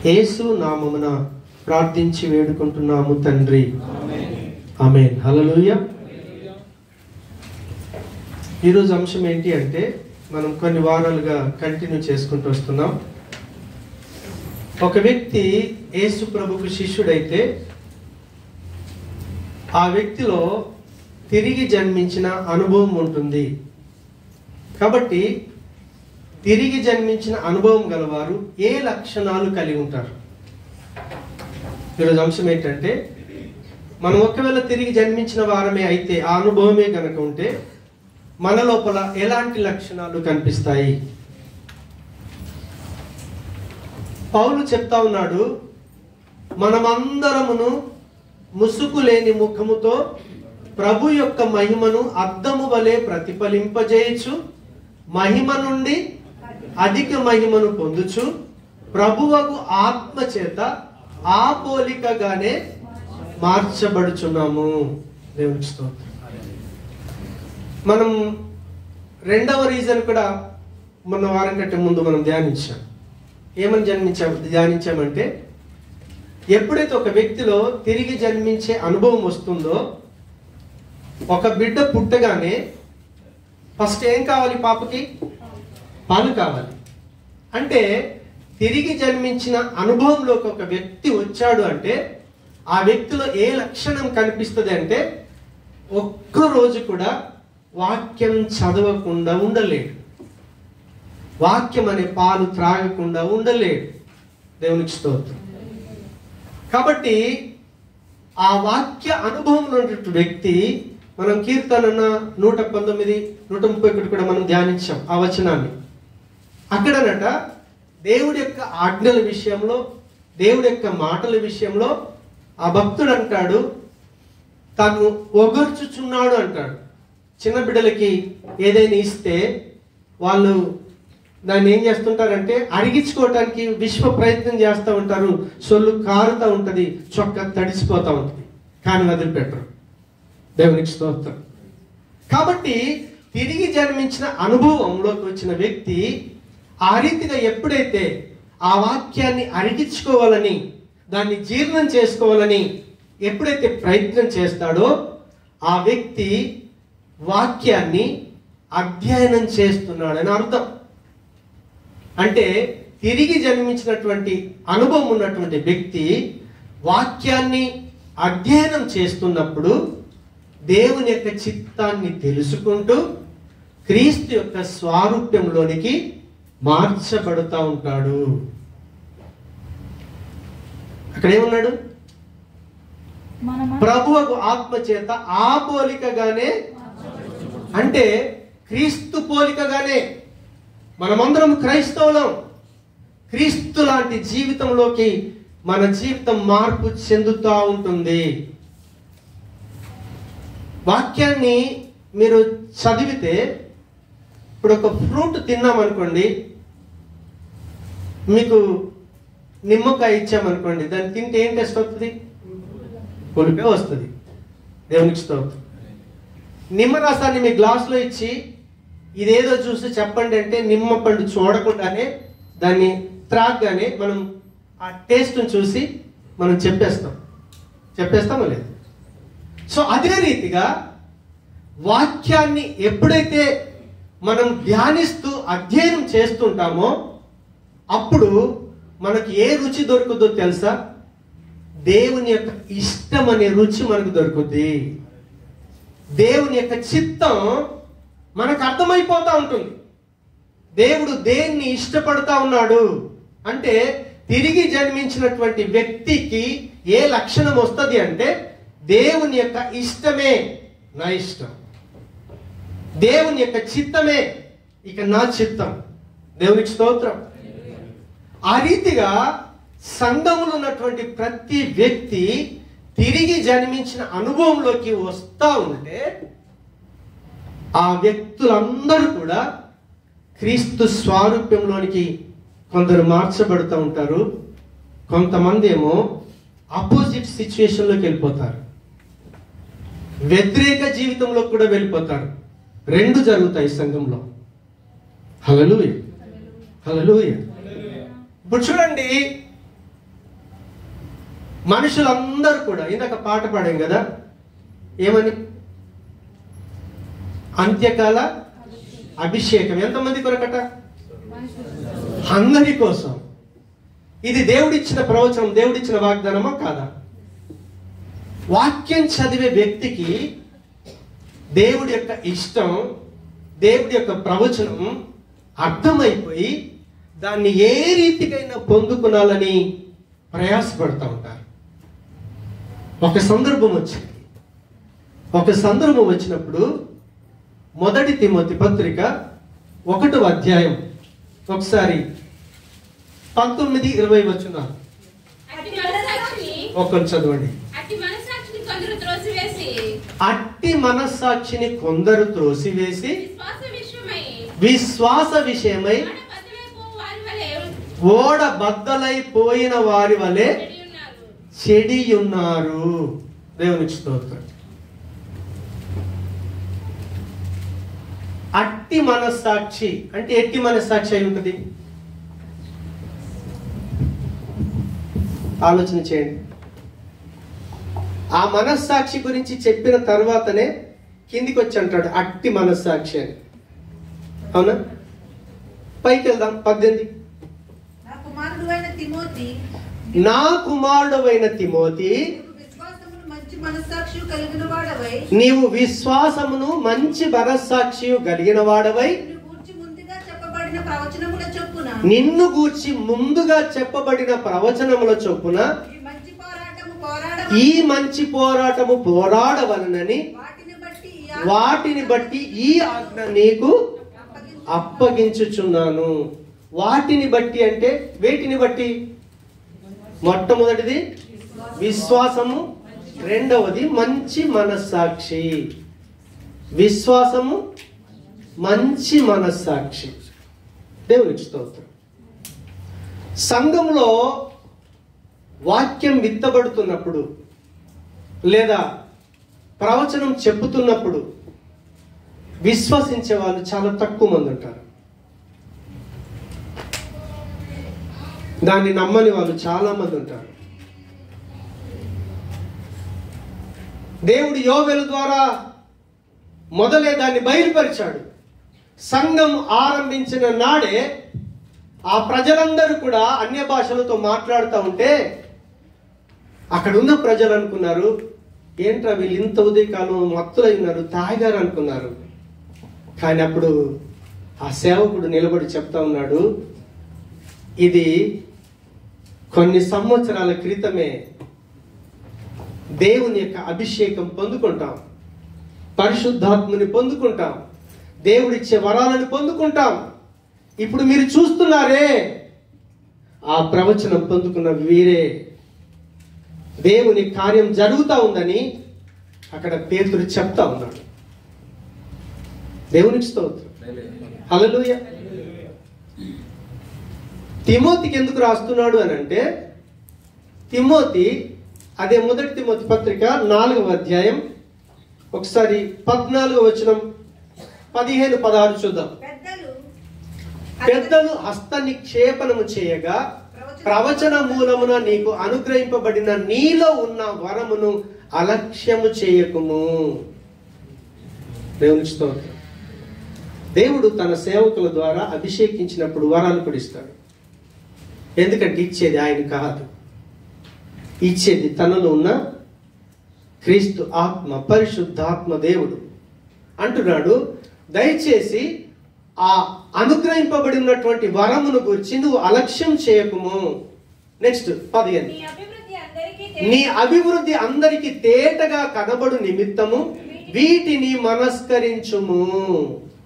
యేసు నామమున ప్రార్థించి వేడుకుంటున్నాము తండ్రి, ఆమేన్. హల్లెలూయా. ఈరోజు అంశం ఏంటి అంటే, మనం కొన్ని వారాలుగా కంటిన్యూ చేసుకుంటూ వస్తున్నాం. ఒక వ్యక్తి యేసు ప్రభుకు శిష్యుడైతే ఆ వ్యక్తిలో తిరిగి జన్మించిన అనుభవం ఉంటుంది. కాబట్టి తిరిగి జన్మించిన అనుభవం గలవారు ఏ లక్షణాలు కలిగి ఉంటారు? ఈరోజు అంశం ఏంటంటే, మనం ఒకవేళ తిరిగి జన్మించిన వారమే అయితే, ఆ అనుభవమే కనుక ఉంటే మన లోపల ఎలాంటి లక్షణాలు కనిపిస్తాయి? పౌలు చెప్తా ఉన్నాడు, మనమందరమును ముసుగు లేని ముఖముతో ప్రభు యొక్క మహిమను అద్దము వలె ప్రతిఫలింపజేయచ్చు, మహిమ నుండి అధిక మహిమను పొందుచు ప్రభువకు ఆత్మ చేత ఆ పోలికగానే మార్చబడుచున్నాము. దేవునికి స్తోత్రం. మనం రెండవ రీజన్ కూడా మొన్న వారం కంటే ముందు మనం ధ్యానించాం. ఏమని ధ్యానించామంటే, ఎప్పుడైతే ఒక వ్యక్తిలో తిరిగి జన్మించే అనుభవం వస్తుందో, ఒక బిడ్డ పుట్టగానే ఫస్ట్ ఏం కావాలి? పాపకి పాలు కావాలి. అంటే తిరిగి జన్మించిన అనుభవంలోకి ఒక వ్యక్తి వచ్చాడు అంటే ఆ వ్యక్తిలో ఏ లక్షణం కనిపిస్తుంది అంటే, ఒక్కరోజు కూడా వాక్యం చదవకుండా ఉండలేడు, వాక్యం అనే పాలు త్రాగకుండా ఉండలేడు. దేవునికి స్తోత్రం. కాబట్టి ఆ వాక్య అనుభవంలో ఉన్నటువంటి వ్యక్తి, మనం కీర్తన 119, 131 కూడా మనం ధ్యానించాం ఆ వచనాన్ని. అక్కడనట దేవుడి యొక్క ఆజ్ఞల విషయంలో, దేవుడి యొక్క మాటల విషయంలో ఆ భక్తుడు అంటాడు, తాను ఒగర్చుచున్నాడు అంటాడు. చిన్న బిడ్డలకి ఏదైనా ఇస్తే వాళ్ళు దాన్ని ఏం చేస్తుంటారంటే, అరిగించుకోవటానికి విశ్వ ప్రయత్నం చేస్తూ ఉంటారు. సొల్లు కారుతూ ఉంటుంది, చొక్క తడిసిపోతూ ఉంటుంది, కానీ వదిలిపెట్టరు. దేవునికి స్తోత్రం. కాబట్టి తిరిగి జన్మించిన అనుభవంలోకి వచ్చిన వ్యక్తి ఆ రీతిగా ఎప్పుడైతే ఆ వాక్యాన్ని అరిగించుకోవాలని, దాన్ని జీర్ణం చేసుకోవాలని ఎప్పుడైతే ప్రయత్నం చేస్తాడో, ఆ వ్యక్తి వాక్యాన్ని అధ్యయనం చేస్తున్నాడని అర్థం. అంటే తిరిగి జన్మించినటువంటి అనుభవం ఉన్నటువంటి వ్యక్తి వాక్యాన్ని అధ్యయనం చేస్తున్నప్పుడు దేవుని యొక్క చిత్తాన్ని తెలుసుకుంటూ క్రీస్తు యొక్క స్వారూప్యంలోనికి మార్చబడుతూ ఉంటాడు. అక్కడ ఏమన్నాడు? ప్రభువుకు ఆత్మ చేత ఆ పోలికగానే, అంటే క్రీస్తు పోలికగానే. మనమందరం క్రైస్తవులం. క్రీస్తు లాంటి జీవితంలోకి మన జీవితం మార్పు చెందుతూ ఉంటుంది. వాక్యాన్ని మీరు చదివితే, ఇప్పుడు ఒక ఫ్రూట్ తిన్నామనుకోండి, మీకు నిమ్మకాయ ఇచ్చామనుకోండి, దాన్ని తింటే ఏం టేస్ట్ వస్తుంది? పులిపే వస్తుంది. దేవునికి స్తోత్రం. నిమ్మరసాన్ని మీ గ్లాసులో ఇచ్చి ఇదేదో చూసి చెప్పండి అంటే, నిమ్మ పండు చూడకుండానే దాన్ని త్రాగగానే మనం ఆ టేస్ట్ని చూసి మనం చెప్పేస్తామా లేదు? సో అదే రీతిగా వాక్యాన్ని ఎప్పుడైతే మనం ధ్యానిస్తూ అధ్యయనం చేస్తుంటామో అప్పుడు మనకి ఏ రుచి దొరుకుతుందో తెలుసా? దేవుని యొక్క ఇష్టం అనే రుచి మనకు దొరుకుతుంది. దేవుని యొక్క చిత్తం మనకు అర్థమైపోతా ఉంటుంది. దేవుడు దేన్ని ఇష్టపడతా ఉన్నాడు అంటే, తిరిగి జన్మించినటువంటి వ్యక్తికి ఏ లక్షణం వస్తుంది అంటే, దేవుని యొక్క ఇష్టమే నా ఇష్టం, దేవుని యొక్క చిత్తమే ఇక నా చిత్తం. దేవునికి స్తోత్రం. ఆ రీతిగా సంఘములో ఉన్నటువంటి ప్రతి వ్యక్తి తిరిగి జన్మించిన అనుభవంలోకి వస్తూ ఉంటే ఆ వ్యక్తులందరూ కూడా క్రీస్తు స్వారూప్యంలోనికి కొందరు మార్చబడుతూ ఉంటారు. కొంతమంది ఏమో ఆపోజిట్ సిచ్యువేషన్లోకి వెళ్ళిపోతారు, వ్యతిరేక జీవితంలో కూడా వెళ్ళిపోతారు. రెండు జరుగుతాయి సంఘంలో. హల్లెలూయా, హల్లెలూయా. ఇప్పుడు చూడండి, మనుషులందరూ కూడా, ఇందాక పాట పాడాం కదా, ఏమని? అంత్యకాల అభిషేకం. ఎంతమంది కొరకట? అందరి కోసం. ఇది దేవుడిచ్చిన ప్రవచనం, దేవుడిచ్చిన వాగ్దానమా కాదా? వాక్యం చదివే వ్యక్తికి దేవుడి యొక్క ఇష్టం, దేవుడి యొక్క ప్రవచనం అర్థమైపోయి దాన్ని ఏ రీతికైనా పొందుకునాలని ప్రయాసపడుతూ ఉంటారు. ఒక సందర్భం వచ్చినప్పుడు మొదటి తిమోతి పత్రిక 1వ అధ్యాయం ఒకసారి 19-20 వచనాలు ఒక్కరు చదవండి. అట్టి మనస్సాక్షిని కొందరు త్రోసివేసి విశ్వాస విషయమై ఓడ బద్దలైపోయిన వారి వలె చెడియున్నారు. దేవునికి స్తోత్రం. అట్టి మనస్సాక్షి అంటే ఎట్టి మనస్సాక్షి అయి ఉంటుంది? ఆలోచన చేయండి. ఆ మనస్సాక్షి గురించి చెప్పిన తర్వాతనే కిందికి వచ్చి అంటాడు అట్టి మనస్సాక్షి అని. అవునా? పైకి వెళ్దాం. 18. నా కుమారుడవైన తిమోతి, నీవు విశ్వాసమును మంచి మనస్సాక్షి కలిగిన వాడవై నిన్ను గూర్చి ముందుగా చెప్పబడిన ప్రవచనముల చొప్పున ఈ మంచి పోరాటము పోరాడవలనని వాటిని బట్టి ఈ ఆజ్ఞ నీకు అప్పగించుచున్నాను. వాటిని బట్టి అంటే వేటిని బట్టి? మొట్టమొదటిది విశ్వాసము, రెండవది మంచి మనస్సాక్షి. విశ్వాసము, మంచి మనస్సాక్షి. దేవునికి స్తోత్రం. సంఘంలో వాక్యం విత్తబడుతున్నప్పుడు లేదా ప్రవచనం చెప్పుతున్నప్పుడు విశ్వసించే వాళ్ళు చాలా తక్కువ మంది ఉంటారు. దాన్ని నమ్మని వాళ్ళు చాలా మంది ఉంటారు. దేవుడు యోవేలు ద్వారా మొదలే దాన్ని బయలుపరిచాడు. సంఘం ఆరంభించిన నాడే ఆ ప్రజలందరూ కూడా అన్య భాషలతో మాట్లాడుతూ ఉంటే అక్కడ ఉన్న ప్రజలు అనుకున్నారు, ఏంట్రా వీళ్ళు ఇంత ఉదయకాలం మత్తులై ఉన్నారు, తాగారు అనుకున్నారు. కానీ అప్పుడు ఆ సేవకుడు నిలబడి చెప్తా ఉన్నాడు, ఇది కొన్ని సంవత్సరాల క్రితమే దేవుని యొక్క అభిషేకం పొందుకుంటాం, పరిశుద్ధాత్మని పొందుకుంటాం, దేవుడిచ్చే వరాలను పొందుకుంటాం. ఇప్పుడు మీరు చూస్తున్నారే ఆ ప్రవచనం పొందుకున్న వీరే. దేవుని కార్యం జరుగుతూ ఉందని అక్కడ పేతురు చెప్తా ఉన్నాడు. దేవునికి స్తోత్రం. హల్లెలూయా. తిమోతికి ఎందుకు రాస్తున్నాడు అని అంటే, తిమోతి అదే మొదటి తిమోతి పత్రిక 4వ అధ్యాయం ఒకసారి 14వ వచనం 15-16 చూద్దాం. పెద్దలు హస్త నిక్షేపణము చేయగా ప్రవచన మూలమున నీకు అనుగ్రహింపబడిన నీలో ఉన్న వరమును అలక్ష్యము చేయకుము. దేవునికి స్తోత్రం. దేవుడు తన సేవకుల ద్వారా అభిషేకించినప్పుడు వరాలు కూడా ఇస్తాడు. ఎందుకంటే ఇచ్చేది ఆయన కాదు, ఇచ్చేది తనలో ఉన్న క్రీస్తు ఆత్మ, పరిశుద్ధాత్మ దేవుడు. అంటున్నాడు, దయచేసి ఆ అనుగ్రహింపబడినటువంటి వరమును గురించి నువ్వు అలక్ష్యం చేయకుము. నెక్స్ట్ 15. నీ అభివృద్ధి అందరికి తేటగా కనబడు నిమిత్తము వీటిని మనస్కరించుము.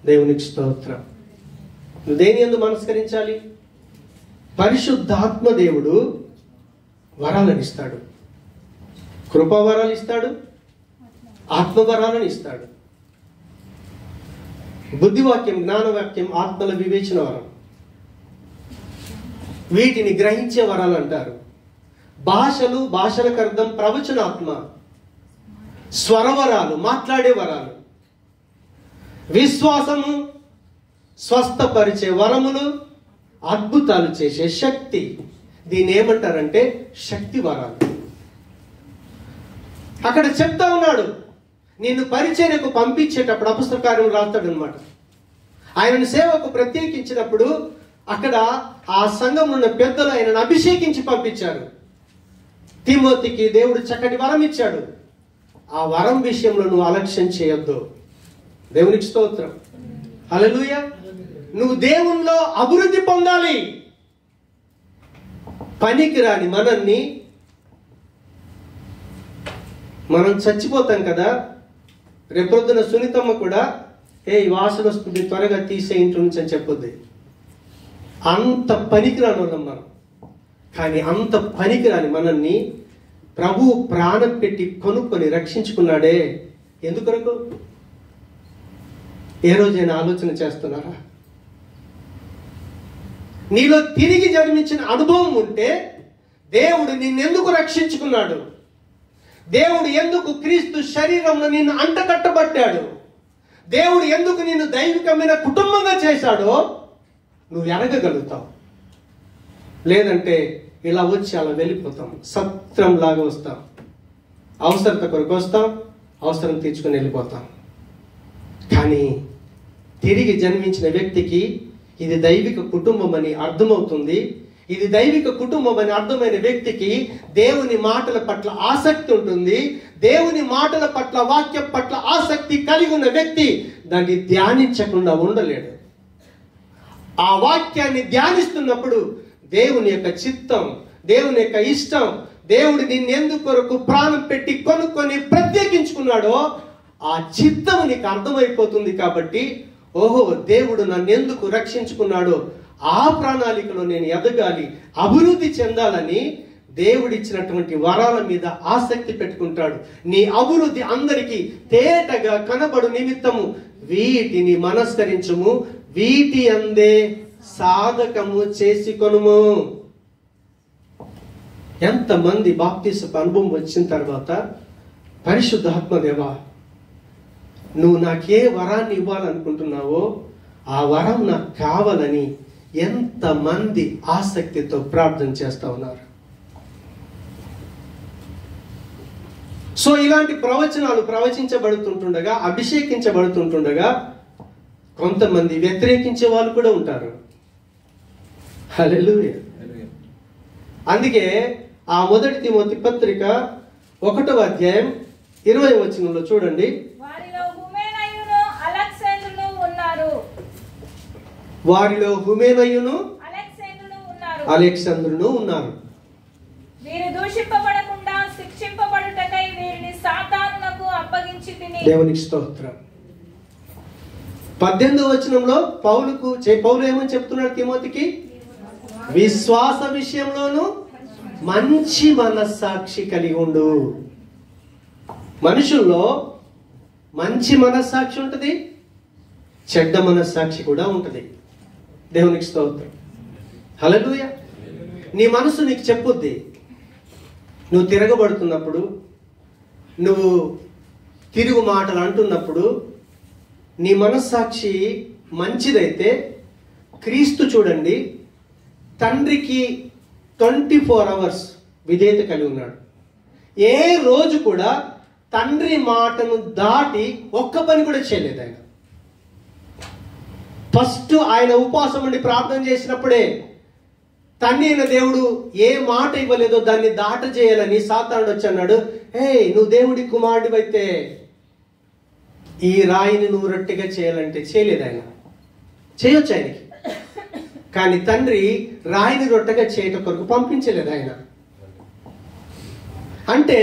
దేవునికి స్తోత్రం. నువ్వు దేని యందు మనస్కరించాలి? పరిశుద్ధాత్మ దేవుడు వరాలను ఇస్తాడు, కృపావరాలు ఇస్తాడు, ఆత్మవరాలను ఇస్తాడు. బుద్ధివాక్యం, జ్ఞానవాక్యం, ఆత్మల వివేచన వరం, వీటిని గ్రహించే వరాలు అంటారు. భాషలు, భాషలకు అర్థం ప్రవచనాత్మ, స్వరవరాలు, మాట్లాడే వరాలు, విశ్వాసము, స్వస్థపరిచే వరములు, అద్భుతాలు చేసే శక్తి. దీన్ని ఏమంటారంటే శక్తి వరాలు. అక్కడ చెప్తా ఉన్నాడు, నిన్ను పరిచర్యకు పంపించేటప్పుడు అపొస్తలుల కార్యం రాస్తాడు అనమాట. ఆయనను సేవకు ప్రత్యేకించినప్పుడు అక్కడ ఆ సంఘంలో ఉన్న పెద్దలు ఆయనను అభిషేకించి పంపించారు. తిమోతికి దేవుడు చక్కటి వరం ఇచ్చాడు. ఆ వరం విషయంలో నువ్వు అలక్ష్యం చేయొద్దు. దేవునికి స్తోత్రం. హల్లెలూయా. నువ్వు దేవునిలో అభివృద్ధి పొందాలి. పనికిరాని మనల్ని, మనం చచ్చిపోతాం కదా, రేపొద్దున సునీతమ్మ కూడా వాసన వస్తుంది త్వరగా తీసే ఇంట్లో నుంచి అని చెప్పొద్ది. అంత పనికిరాని వాళ్ళం మనం. కానీ అంత పనికిరాని మనల్ని ప్రభు ప్రాణం పెట్టి కొనుక్కొని రక్షించుకున్నాడే. ఎందుకొరకు? ఏ రోజైనా ఆలోచన చేస్తున్నారా? నీలో తిరిగి జన్మించిన అనుభవం ఉంటే దేవుడు నిన్నెందుకు రక్షించుకున్నాడు? దేవుడు ఎందుకు క్రీస్తు శరీరంలో నిన్ను అంటకట్టబట్టాడు? దేవుడు ఎందుకు నిన్ను దైవికమైన కుటుంబంగా చేశాడో నువ్వు ఎరగగలుగుతావు. లేదంటే ఇలా వచ్చి అలా వెళ్ళిపోతాం, సత్రం లాగా వస్తాం, అవసరత కొరకు వస్తాం, అవసరం తీర్చుకొని వెళ్ళిపోతాం. కానీ తిరిగి జన్మించిన వ్యక్తికి ఇది దైవిక కుటుంబం అని అర్థమవుతుంది. ఇది దైవిక కుటుంబం అని అర్థమైన వ్యక్తికి దేవుని మాటల పట్ల ఆసక్తి ఉంటుంది. దేవుని మాటల పట్ల, వాక్యం పట్ల ఆసక్తి కలిగి ఉన్న వ్యక్తి దాన్ని ధ్యానించకుండా ఉండలేడు. ఆ వాక్యాన్ని ధ్యానిస్తున్నప్పుడు దేవుని యొక్క చిత్తం, దేవుని యొక్క ఇష్టం, దేవుడు నిన్నెందుకు కొరకు ప్రాణం పెట్టి కొనుక్కొని ప్రత్యేకించుకున్నాడో ఆ చిత్తం నీకు అర్థమైపోతుంది. కాబట్టి ఓహో, దేవుడు నన్ను ఎందుకు రక్షించుకున్నాడో ఆ ప్రణాళికలో నేను ఎదగాలి, అభివృద్ధి చెందాలని దేవుడిచ్చినటువంటి వరాల మీద ఆసక్తి పెట్టుకుంటాడు. నీ అభివృద్ధి అందరికీ తేటగా కనబడు నిమిత్తము వీటిని మనస్కరించుము, వీటి అందే సాధకము చేసుకొనుము. ఎంతమంది బాప్తిస్మపు అనుభవం వచ్చిన తర్వాత పరిశుద్ధాత్మదేవా, నువ్వు నాకే వరాన్ని ఇవ్వాలనుకుంటున్నావో ఆ వరం నాకు కావాలని ఎంతమంది ఆసక్తితో ప్రార్థన చేస్తా ఉన్నారు. సో ఇలాంటి ప్రవచనాలు ప్రవచించబడుతుంటుండగా, అభిషేకించబడుతుంటుండగా కొంతమంది వ్యతిరేకించే వాళ్ళు కూడా ఉంటారు. హల్లెలూయా. అందుకే ఆ 1 తిమోతి పత్రిక 1వ అధ్యాయం 20వ వచనంలో చూడండి, వారిలో హుమేనయును అలెగ్జాంద్రును ఉన్నారు. వీరు దూషింపబడకుండా శిక్షింపబడుటకై వీరిని సాతానునకు అప్పగించితిని. దేవునికి స్తోత్రం. 18వ వచనంలో పౌలు ఏమని చెప్తున్నాడు తిమోతికి? విశ్వాస విషయంలోనూ మంచి మనస్సాక్షి కలిగి ఉండు. మనుషుల్లో మంచి మనస్సాక్షి ఉంటుంది, చెడ్డ మనస్సాక్షి కూడా ఉంటుంది. దేవునికి స్తోత్రం. హల్లెలూయా. నీ మనసు నీకు చెప్పుద్ది. నువ్వు తిరగబడుతున్నప్పుడు, నువ్వు తిరుగు మాటలు అంటున్నప్పుడు నీ మనస్సాక్షి మంచిదైతే, క్రీస్తు చూడండి తండ్రికి 24 hours విధేయత కలిగి ఉన్నాడు. ఏ రోజు కూడా తండ్రి మాటను దాటి ఒక్క పని కూడా చేయలేదు ఆయన. ఫస్ట్ ఆయన ఉపవాసం ఉండి ప్రార్థన చేసినప్పుడే తండ్రి అయిన దేవుడు ఏ మాట ఇవ్వలేదో దాన్ని దాట చేయాలని సాతానుడు వచ్చి అన్నాడు, నువ్వు దేవుడి కుమారుడివైతే ఈ రాయిని నువ్వు రొట్టెగా చేయాలంటే చేయలేదు ఆయన. చేయొచ్చు ఆయనకి, కానీ తండ్రి రాయిని రొట్టెగా చేయటం కొరకు పంపించలేదు ఆయన. అంటే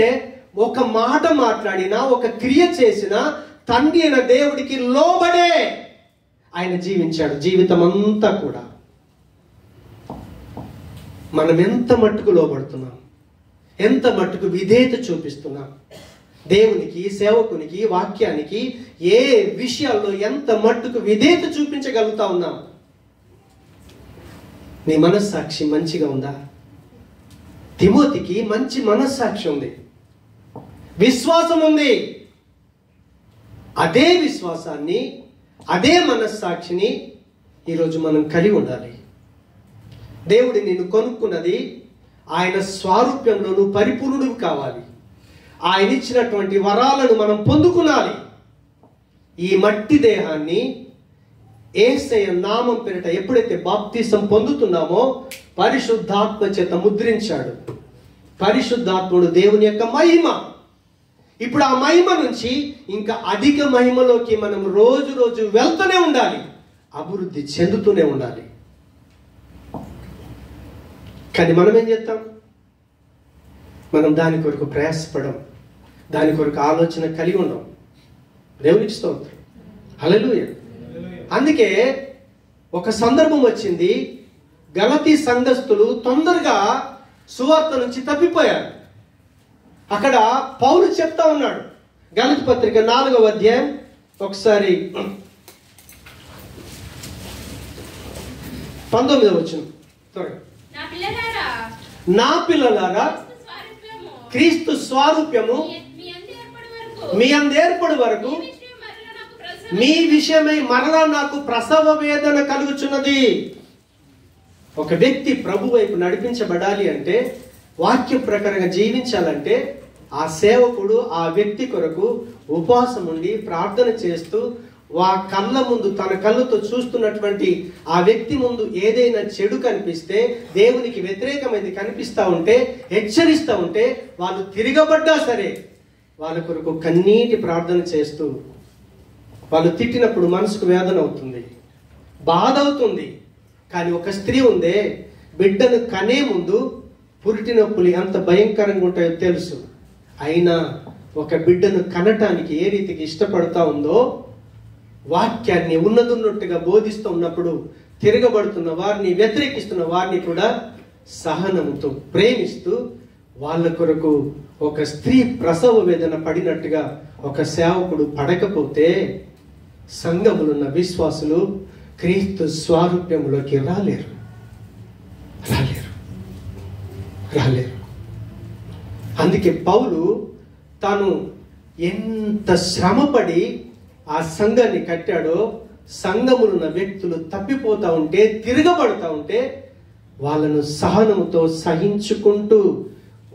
ఒక మాట మాట్లాడినా, ఒక క్రియ చేసినా తండ్రి అయిన దేవుడికి లోబడే ఆయన జీవించాడు జీవితం అంతా కూడా. మనం ఎంత మట్టుకు లోబడుతున్నాం, ఎంత మట్టుకు విధేయత చూపిస్తున్నాం దేవునికి, సేవకునికి, వాక్యానికి, ఏ విషయాల్లో ఎంత మట్టుకు విధేయత చూపించగలుగుతా ఉన్నాం? నీ మనస్సాక్షి మంచిగా ఉందా? తిమోతికి మంచి మనస్సాక్షి ఉంది, విశ్వాసం ఉంది. అదే విశ్వాసాన్ని, అదే మనస్సాక్షిని ఈరోజు మనం కలిగి ఉండాలి. దేవుడు నిన్ను కొనుక్కున్నది ఆయన స్వారూప్యంలో నువ్వు పరిపూర్ణుడు కావాలి. ఆయన ఇచ్చినటువంటి వరాలను మనం పొందుకునాలి. ఈ మట్టి దేహాన్ని యేసయ్య నామం పేరిట ఎప్పుడైతే బాప్తిసం పొందుతున్నామో పరిశుద్ధాత్మ చేత ముద్రించాడు. పరిశుద్ధాత్ముడు దేవుని యొక్క మహిమ. ఇప్పుడు ఆ మహిమ నుంచి ఇంకా అధిక మహిమలోకి మనం రోజు రోజు వెళ్తూనే ఉండాలి, అభివృద్ధి చెందుతూనే ఉండాలి. కానీ మనం ఏం చేస్తాం? మనం దాని కొరకు ప్రయాసపడం, దాని కొరకు ఆలోచన కలిగి ఉండం. దేవునికి స్తోత్రం, హల్లెలూయా. అందుకే ఒక సందర్భం వచ్చింది, గలతీ సంఘస్థులు తొందరగా సువార్త నుంచి తప్పిపోయారు. అక్కడ పౌలు చెప్తా ఉన్నాడు, గలతీ పత్రిక 4వ అధ్యాయం ఒకసారి 19వ వచనం త్వరగా. నా పిల్లలారా క్రీస్తు స్వారూప్యము మీ అందు ఏర్పడు వరకు మీ విషయమై మరలా నాకు ప్రసవ వేదన కలుగుచున్నది. ఒక వ్యక్తి ప్రభు వైపు నడిపించబడాలి అంటే, వాక్య ప్రకారంగా జీవించాలంటే, ఆ సేవకుడు ఆ వ్యక్తి కొరకు ఉపవాసం ఉండి ప్రార్థన చేస్తూ కళ్ళ ముందు తన కళ్ళతో చూస్తున్నటువంటి ఆ వ్యక్తి ముందు ఏదైనా చెడు కనిపిస్తే, దేవునికి వ్యతిరేకమైనది కనిపిస్తా ఉంటే, హెచ్చరిస్తూ ఉంటే, వాళ్ళు తిరగబడ్డా సరే వాళ్ళ కొరకు కన్నీటి ప్రార్థన చేస్తూ, వాళ్ళు తిట్టినప్పుడు మనసుకు వేదన అవుతుంది, బాధ అవుతుంది. కానీ ఒక స్త్రీ ఉందే, బిడ్డను కనే ముందు పురిటి నొప్పులు ఎంత భయంకరంగా ఉంటాయో తెలుసు. అయినా ఒక బిడ్డను కనటానికి ఏ రీతికి ఇష్టపడతా ఉందో, వాక్యాన్ని ఉన్నదున్నట్టుగా బోధిస్తూ ఉన్నప్పుడు తిరగబడుతున్న వారిని, వ్యతిరేకిస్తున్న వారిని కూడా సహనంతో ప్రేమిస్తూ వాళ్ళ కొరకు ఒక స్త్రీ ప్రసవ వేదన పడినట్టుగా ఒక సేవకుడు పడకపోతే సంఘములున్న విశ్వాసులు క్రీస్తు స్వారూప్యములోకి రాలేరు. అందుకే పౌలు తాను ఎంత శ్రమపడి ఆ సంఘాన్ని కట్టాడో, సంఘములున్న వ్యక్తులు తప్పిపోతా ఉంటే, తిరగబడతా ఉంటే వాళ్ళను సహనముతో సహించుకుంటూ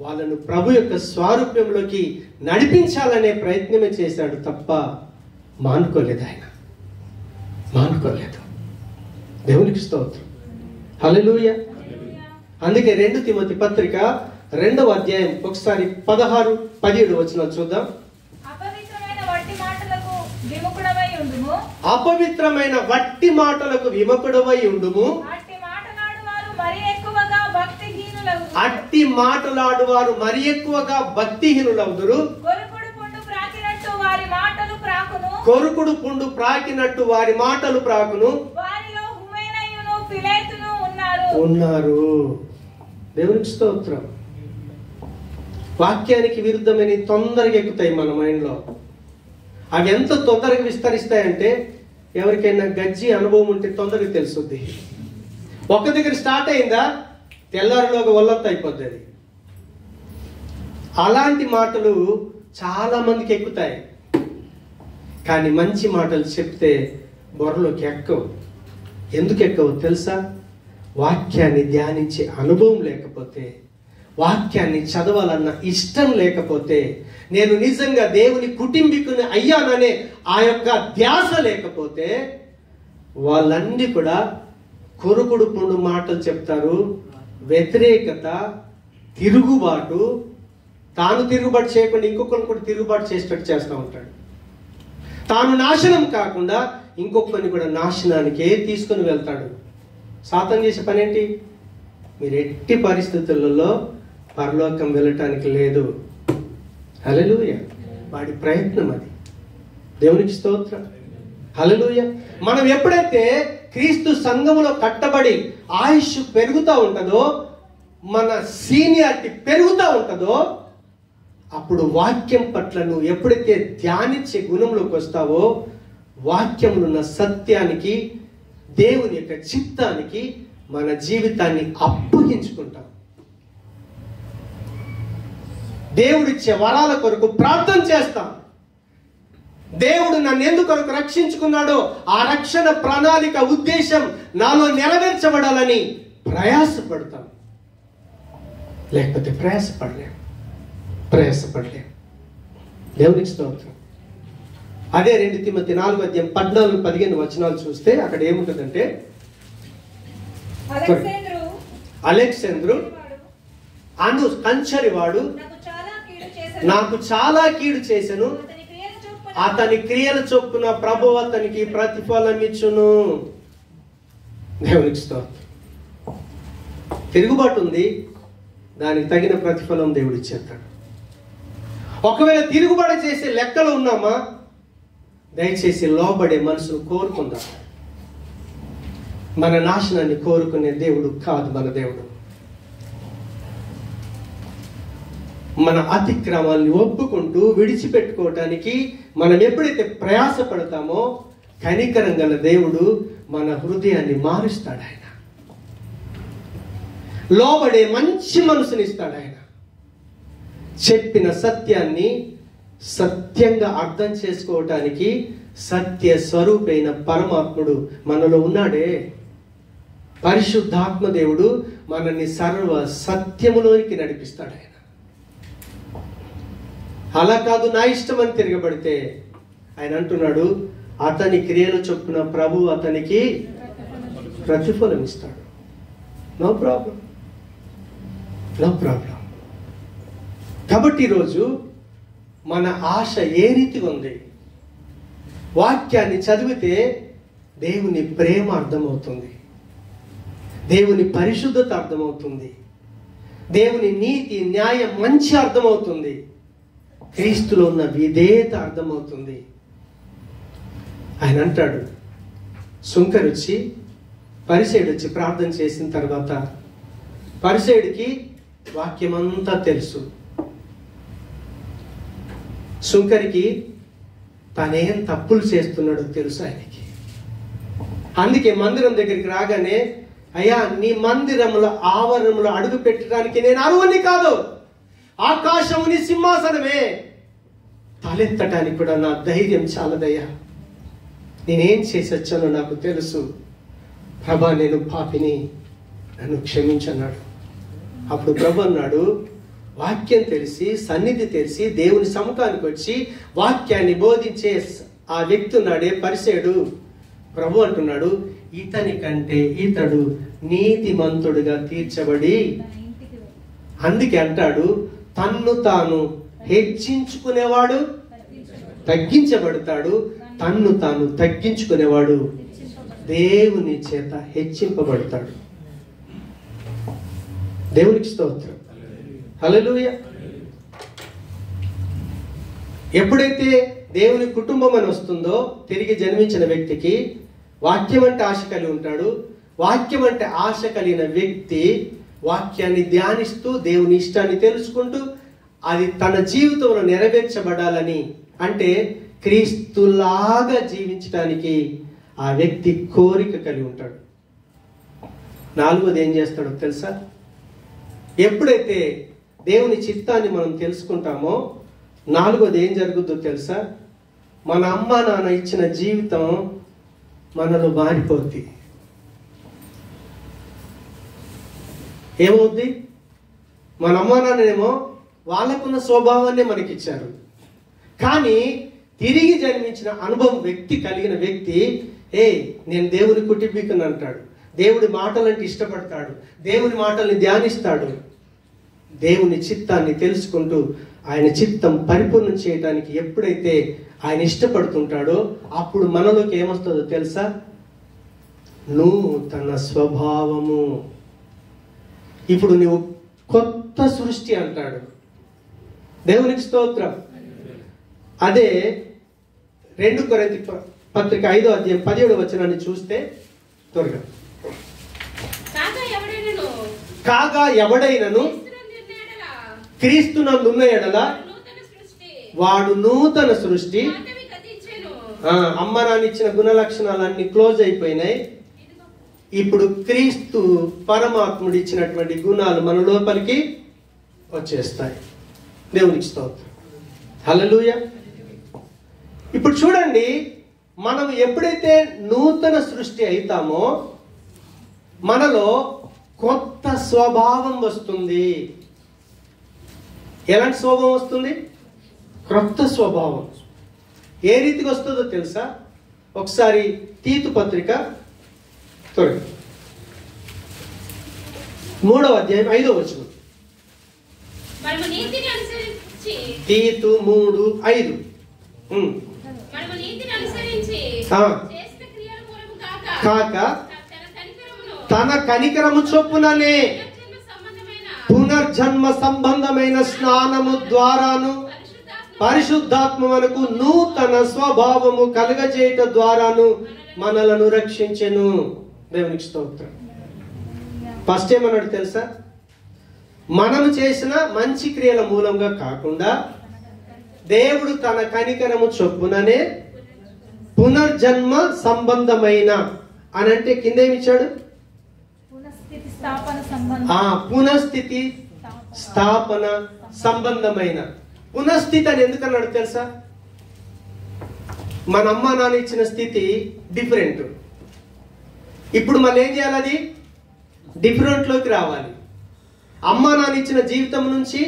వాళ్ళను ప్రభు యొక్క స్వారూప్యంలోకి నడిపించాలనే ప్రయత్నమే చేశాడు తప్ప మానుకోలేదు. ఆయన మానుకోలేదు. దేవునికి స్తోత్రం, హల్లెలూయా. అందుకే 2 తిమోతి పత్రిక 2వ అధ్యాయం ఒకసారి 16-17 వచనాలు చూద్దాం. అపవిత్రమైన వట్టి మాటలకు విముఖుడవై ఉండుము. అపవిత్రమైన వట్టి మాటలకు విముఖుడవై ఉండుము. అట్టి మాటలాడువారు మరి ఎక్కువగా భక్తిహీనులవుదురు. కొరుకుడు పుండు ప్రాకినట్టు వారి మాటలు ప్రాకును. ఉన్నారు. దేవునికి స్తోత్రం. వాక్యానికి విరుద్ధమైన తొందరగా ఎక్కుతాయి మన మైండ్లో. అవి ఎంత తొందరగా విస్తరిస్తాయంటే, ఎవరికైనా గజ్జి అనుభవం ఉంటే తొందరగా తెలుస్తుంది. ఒక దగ్గర స్టార్ట్ అయిందా, తెల్లారిలోగా వల్లంత అయిపోద్ది అది. అలాంటి మాటలు చాలా మందికి ఎక్కుతాయి. కానీ మంచి మాటలు చెప్తే బుర్రలోకి ఎక్కవు. ఎందుకు ఎక్కవు తెలుసా? వాక్యాన్ని ధ్యానించే అనుభవం లేకపోతే, వాక్యాన్ని చదవాలన్న ఇష్టం లేకపోతే, నేను నిజంగా దేవుని కుటుంబీకుని అయ్యాననే ఆ యొక్క ధ్యాస లేకపోతే, వాళ్ళన్నీ కూడా కొరుకుడు పుండు మాటలు చెప్తారు. వ్యతిరేకత, తిరుగుబాటు, తాను తిరుగుబాటు చేయకుండా ఇంకొకరిని కూడా తిరుగుబాటు చేసేటట్టు చేస్తూ ఉంటాడు. తాను నాశనం కాకుండా ఇంకొకరిని కూడా నాశనానికే తీసుకుని వెళ్తాడు. సాతాను చేసే పని ఏంటి? మీరు ఎట్టి పరిస్థితులలో పరలోకం వెళ్ళటానికి లేదు. హల్లెలూయా. వాడి ప్రయత్నం అది. దేవునికి స్తోత్రం, హల్లెలూయా. మనం ఎప్పుడైతే క్రీస్తు సంఘములో కట్టబడి ఆయుష్ పెరుగుతూ ఉంటుందో, మన సీనియారిటీ పెరుగుతూ ఉంటుందో, అప్పుడు వాక్యం పట్ల నువ్వు ఎప్పుడైతే ధ్యానించే గుణంలోకి వస్తావో, వాక్యంలో ఉన్న సత్యానికి, దేవుని యొక్క చిత్తానికి మన జీవితాన్ని అప్పగించుకుంటాం. దేవుడిచ్చే వరాల కొరకు ప్రార్థన చేస్తాం. దేవుడు నన్ను ఎందుకొరకు రక్షించుకున్నాడో ఆ రక్షణ ప్రణాళిక, ఉద్దేశం నాలో నెరవేర్చబడాలని ప్రయాసపడతాం. లేకపోతే ప్రయాసపడలేం. దేవునికి స్తోత్రం. అదే 2 తిమోతి 4:14-15 చూస్తే అక్కడ ఏముంటుందంటే, అలెగ్జాంద్రు అను కంచరివాడు నాకు చాలా కీడు చేసెను, అతని క్రియల చొప్పున ప్రభువు అతనికి ప్రతిఫలం ఇచ్చును. దేవునికి స్తోత్రం. తిరుగుబాటు ఉంది, దానికి తగిన ప్రతిఫలం దేవుడు ఇచ్చేస్తాడు. ఒకవేళ తిరుగుబాటు చేసే లెక్కలు ఉన్నామా, దయచేసి లోబడే మనసును కోరుకుందాం. మన నాశనాన్ని కోరుకునే దేవుడు కాదు మన దేవుడు. మన అతిక్రమాన్ని ఒప్పుకుంటూ విడిచిపెట్టుకోవటానికి మనం ఎప్పుడైతే ప్రయాసపడతామో కనికరం గల దేవుడు మన హృదయాన్ని మారుస్తాడు. ఆయన లోబడే మంచి మనసునిస్తాడు. ఆయన చెప్పిన సత్యాన్ని సత్యంగా అర్థం చేసుకోవటానికి సత్య స్వరూపైన పరమాత్ముడు మనలో ఉన్నాడే. పరిశుద్ధాత్మ దేవుడు మనల్ని సర్వ సత్యములోనికి నడిపిస్తాడు. ఆయన అలా కాదు నా ఇష్టం అని తిరగబడితే ఆయన అంటున్నాడు, అతని క్రియల చొప్పున ప్రభు అతనికి ప్రతిఫలం ఇస్తాడు. No problem, no problem. కాబట్టి ఈరోజు మన ఆశ ఏ రీతిగా ఉంది? వాక్యాన్ని చదివితే దేవుని ప్రేమ అర్థమవుతుంది, దేవుని పరిశుద్ధత అర్థమవుతుంది, దేవుని నీతి న్యాయం మంచి అర్థమవుతుంది, క్రీస్తులో ఉన్న విధేయత అర్థమవుతుంది. ఆయన అంటాడు, సుంకరు వచ్చి పరిసయ్యుడు వచ్చి ప్రార్థన చేసిన తర్వాత పరిసయ్యుడికి వాక్యమంతా తెలుసు. సుంకరికి తనేం తప్పులు చేస్తున్నాడో తెలుసు ఆయనకి. అందుకే మందిరం దగ్గరికి రాగానే, అయ్యా నీ మందిరముల ఆవరణములో అడుగు పెట్టడానికి నేను అర్హుని కాదు, ఆకాశముని సింహాసనమే, తలెత్తటానికి కూడా నా ధైర్యం చాలదయ్యా, నేనేం చేసి వచ్చానో నాకు తెలుసు, ప్రభా నేను పాపిని, నన్ను క్షమించన్నాడు. అప్పుడు ప్రభు అన్నాడు, వాక్యం తెలిసి సన్నిధి తెలిసి దేవుని సముఖానికి వచ్చి వాక్యాన్ని బోధించే ఆ వ్యక్తి ఉన్నాడే పరిసయ్యుడు, ప్రభు అంటున్నాడు, ఇతని కంటే ఇతడు నీతిమంతుడుగా తీర్చబడి, అందుకే అంటాడు, తన్ను తాను హెచ్చించుకునేవాడు తగ్గించబడతాడు, తన్ను తాను తగ్గించుకునేవాడు దేవుని చేత హెచ్చింపబడతాడు. దేవునికి స్తోత్రం, హల్లెలూయా. ఎప్పుడైతే దేవుని కుటుంబం అని వస్తుందో తిరిగి జన్మించిన వ్యక్తికి వాక్యం అంటే ఆశ కలిగి ఉంటాడు. వాక్యం అంటే ఆశ కలిగిన వ్యక్తి వాక్యాన్ని ధ్యానిస్తూ దేవుని ఇష్టాన్ని తెలుసుకుంటూ అది తన జీవితంలో నెరవేర్చబడాలని, అంటే క్రీస్తులాగా జీవించడానికి ఆ వ్యక్తి కోరిక కలిగి ఉంటాడు. 4వది ఏం చేస్తాడో తెలుసా? ఎప్పుడైతే దేవుని చిత్తాన్ని మనం తెలుసుకుంటామో 4వది ఏం జరుగుద్దో తెలుసా? మన అమ్మ నాన్న ఇచ్చిన జీవితం మనలో మారిపోద్ది. ఏమవుద్ది? మన అమ్మ నాన్నేమో వాళ్ళకున్న స్వభావాన్ని మనకిచ్చారు, కానీ తిరిగి జన్మించిన అనుభవం వ్యక్తి కలిగిన వ్యక్తి, నేను దేవుని కుటుంబీకుని అంటాడు, దేవుడి మాటలంటే ఇష్టపడతాడు, దేవుని మాటల్ని ధ్యానిస్తాడు, దేవుని చిత్తాన్ని తెలుసుకుంటూ ఆయన చిత్తం పరిపూర్ణం చేయడానికి ఎప్పుడైతే ఆయన ఇష్టపడుతుంటాడో అప్పుడు మనలోకి ఏమొస్తుందో తెలుసా? నూతన స్వభావము. ఇప్పుడు నువ్వు కొత్త సృష్టి అంటాడు. దేవునికి స్తోత్రం. అదే 2 కొరింథీ పత్రిక 5:17 చూస్తే త్వరగా, కాగా ఎవడైనను క్రీస్తునందున్న ఎడల వాడు నూతన సృష్టి. అమ్మ నాన్న ఇచ్చిన గుణ లక్షణాలన్నీ క్లోజ్ అయిపోయినాయి. ఇప్పుడు క్రీస్తు పరమాత్ముడు ఇచ్చినటువంటి గుణాలు మన లోపలికి వచ్చేస్తాయి. దేవునికి స్తోత్రం, హల్లెలూయా. ఇప్పుడు చూడండి, మనం ఎప్పుడైతే నూతన సృష్టి అవుతామో మనలో కొత్త స్వభావం వస్తుంది. ఎలాంటి స్వభావం వస్తుంది? క్రొత్త స్వభావం ఏ రీతికి వస్తుందో తెలుసా? ఒకసారి తీతు పత్రిక 3వ అధ్యాయం 5వ వచనం. మనము నీతిని అనుసరించి తీతు 3:5. మనము నీతిని అనుసరించి ఆ. చేసిన క్రియల మూలము కాక తన కనికరమును తన కనికరము చొప్పుననే పునర్జన్మ సంబంధమైన పునర్జన్మ సంబంధమైన స్నానము ద్వారాను పరిశుద్ధాత్మ మనకు నూతన స్వభావము కలుగజేయట ద్వారాను మనలను రక్షించెను. దేవునికి స్తోత్రం. ఫస్ట్ ఏమన్నాడు తెలుసా? మనము చేసిన మంచి క్రియల మూలంగా కాకుండా దేవుడు తన కనికరము చొప్పుననే పునర్జన్మ సంబంధమైన అని అంటే కిందేమిచ్చాడు? పునఃస్థితి స్థాపన సంబంధం. పునఃస్థితి స్థాపన సంబంధమైన. పునఃస్థితి అని ఎందుకన్నాడు తెలుసా? మన అమ్మ నాన్న ఇచ్చిన స్థితి డిఫరెంట్. ఇప్పుడు మళ్ళీ ఏం చేయాలి? అది డిఫరెంట్లోకి రావాలి. అమ్మ నాన్న ఇచ్చిన జీవితం నుంచి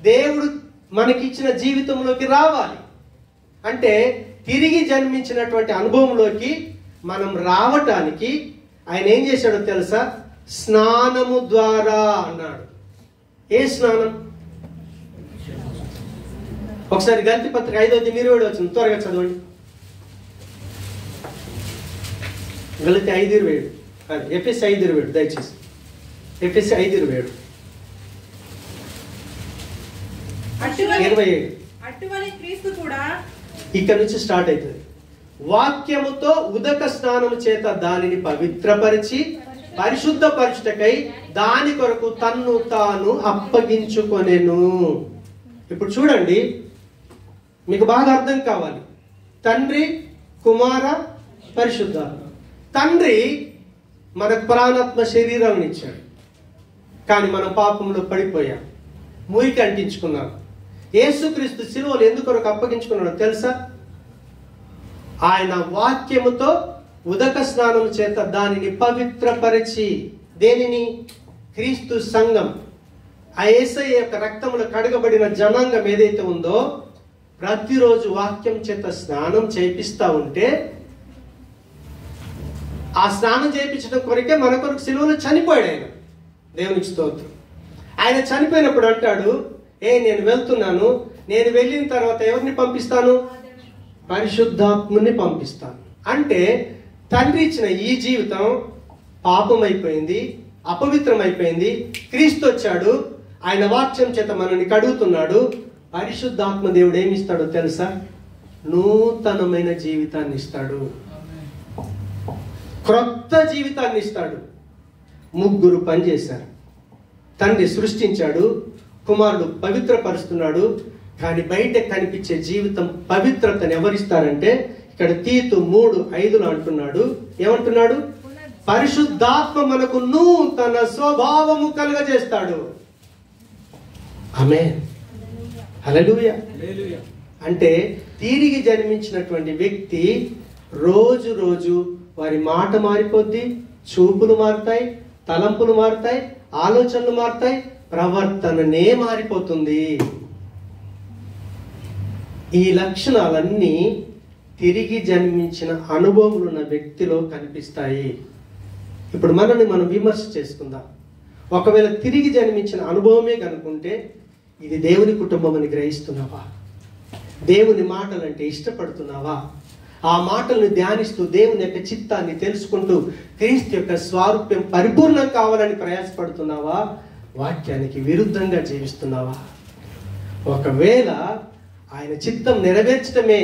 దేవుడు మనకిచ్చిన జీవితంలోకి రావాలి. అంటే తిరిగి జన్మించినటువంటి అనుభవంలోకి మనం రావటానికి ఆయన ఏం చేశాడో తెలుసా? స్నానము ద్వారా అన్నాడు. ఏ స్నానం? ఒకసారి గలతీ పత్రిక 5:27 వచ్చింది, త్వరగా చదవండి. గలతీ 5:27, ఎఫెసీ 5:27, దయచేసి ఎఫెసీ 5:27. అటువలే క్రీస్తు కూడా ఇక్కడ నుంచి స్టార్ట్ అవుతుంది. వాక్యముతో ఉదక స్నానము చేత దానిని పవిత్రపరిచి పరిశుద్ధపరచుటకై దాని కొరకు తన్ను తాను అప్పగించుకొనెను. ఇప్పుడు చూడండి, మీకు బాగా అర్థం కావాలి. తండ్రి, కుమార, పరిశుద్ధాత్మ. తండ్రి మనకు ప్రాణాత్మ శరీరాలను ఇచ్చాడు, కానీ మనం పాపంలో పడిపోయాం, మురికి అంటించుకున్నాం. యేసుక్రీస్తు శిలువలో ఎందుకొరకు అప్పగించుకున్నాడో తెలుసా? ఆయన వాక్యముతో ఉదక స్నానం చేత దానిని పవిత్రపరిచి, దేనిని? క్రీస్తు సంఘం, ఆ యేసయ్య యొక్క రక్తములో కడగబడిన జనాంగం ఏదైతే ఉందో, ప్రతిరోజు వాక్యం చేత స్నానం చేపిస్తా ఉంటే, ఆ స్నానం చేయించడం కొరకే మన కొరకు సిలువలో చనిపోయాడు ఆయన. దేవునికి స్తోత్రం. ఆయన చనిపోయినప్పుడు అంటాడు, నేను వెళ్తున్నాను, నేను వెళ్ళిన తర్వాత ఎవరిని పంపిస్తాను? పరిశుద్ధాత్ముని పంపిస్తాను. అంటే తండ్రి ఇచ్చిన ఈ జీవితం పాపమైపోయింది, అపవిత్రమైపోయింది. క్రీస్తు వచ్చాడు, ఆయన వాక్యం చేత మనల్ని కడుగుతున్నాడు. పరిశుద్ధాత్మ దేవుడు ఏమి ఇస్తాడో తెలుసా? నూతనమైన జీవితాన్ని ఇస్తాడు, క్రొత్త జీవితాన్ని ఇస్తాడు. ముగ్గురు పనిచేశారు. తండ్రి సృష్టించాడు, కుమారుడు పవిత్రపరుస్తున్నాడు. కానీ బయట కనిపించే జీవితం పవిత్రతను ఎవరిస్తారంటే, ఇక్కడ తీతు 3:5 అంటున్నాడు. ఏమంటున్నాడు? పరిశుద్ధాత్మ మనకు నూతన స్వభావము కలుగజేస్తాడు. ఆమేన్, హల్లెలూయా. అంటే తిరిగి జన్మించినటువంటి వ్యక్తి రోజు రోజు వారి మాట మారిపోద్ది, చూపులు మారుతాయి, తలంపులు మారుతాయి, ఆలోచనలు మారుతాయి, ప్రవర్తననే మారిపోతుంది. ఈ లక్షణాలన్నీ తిరిగి జన్మించిన అనుభవములు ఉన్న వ్యక్తిలో కనిపిస్తాయి. ఇప్పుడు మనల్ని మనం విమర్శ చేసుకుందాం. ఒకవేళ తిరిగి జన్మించిన అనుభవమే కనుకుంటే, ఇది దేవుని కుటుంబం అని గ్రహిస్తున్నావా? దేవుని మాటలంటే ఇష్టపడుతున్నావా? ఆ మాటలను ధ్యానిస్తూ దేవుని యొక్క చిత్తాన్ని తెలుసుకుంటూ క్రీస్తు యొక్క స్వారూప్యం పరిపూర్ణం కావాలని ప్రయాసపడుతున్నావా? వాక్యానికి విరుద్ధంగా జీవిస్తున్నావా? ఒకవేళ ఆయన చిత్తం నెరవేర్చడమే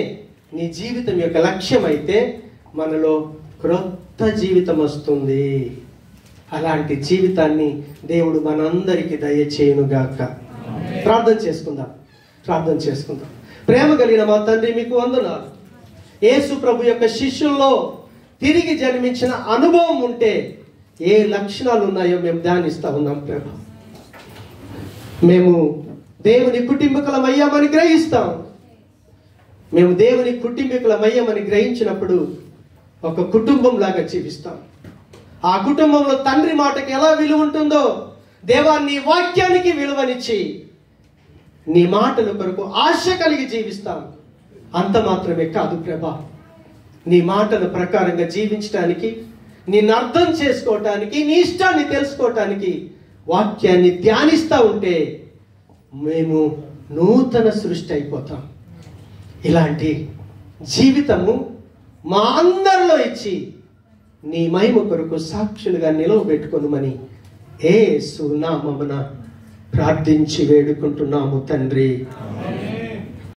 నీ జీవితం యొక్క లక్ష్యం అయితే, మనలో క్రొత్త జీవితం వస్తుంది. అలాంటి జీవితాన్ని దేవుడు మనందరికీ దయచేయునుగాక. ప్రార్థన చేసుకుందాం. ప్రేమ కలిగిన మా తండ్రి, మీకు వందనాలు. యేసు ప్రభు యొక్క శిష్యుల్లో తిరిగి జన్మించిన అనుభవం ఉంటే ఏ లక్షణాలు ఉన్నాయో మేము ధ్యానిస్తా ఉన్నాం ప్రభు. మేము దేవుని కుటుంబీకులమయ్యామని గ్రహిస్తాం. మేము దేవుని కుటుంబీకులమయ్యామని గ్రహించినప్పుడు ఒక కుటుంబం లాగా జీవిస్తాం. ఆ కుటుంబంలో తండ్రి మాటకి ఎలా విలువ ఉంటుందో, దేవా నీ వాక్యానికి విలువనిచ్చి నీ మాటల కొరకు ఆశ కలిగి జీవిస్తాం. అంత మాత్రమే కాదు ప్రభా, నీ మాటల ప్రకారంగా జీవించడానికి, నిన్ను అర్థం చేసుకోవటానికి, నీ ఇష్టాన్ని తెలుసుకోవటానికి వాక్యాన్ని ధ్యానిస్తూ ఉంటే మేము నూతన సృష్టి అయిపోతాం. ఇలాంటి జీవితము మా అందరిలో ఇచ్చి నీ మహిమ కొరకు సాక్షులుగా నిలవబెట్టుకొనుమని యేసు నామమున ప్రార్థించి వేడుకుంటున్నాము తండ్రి.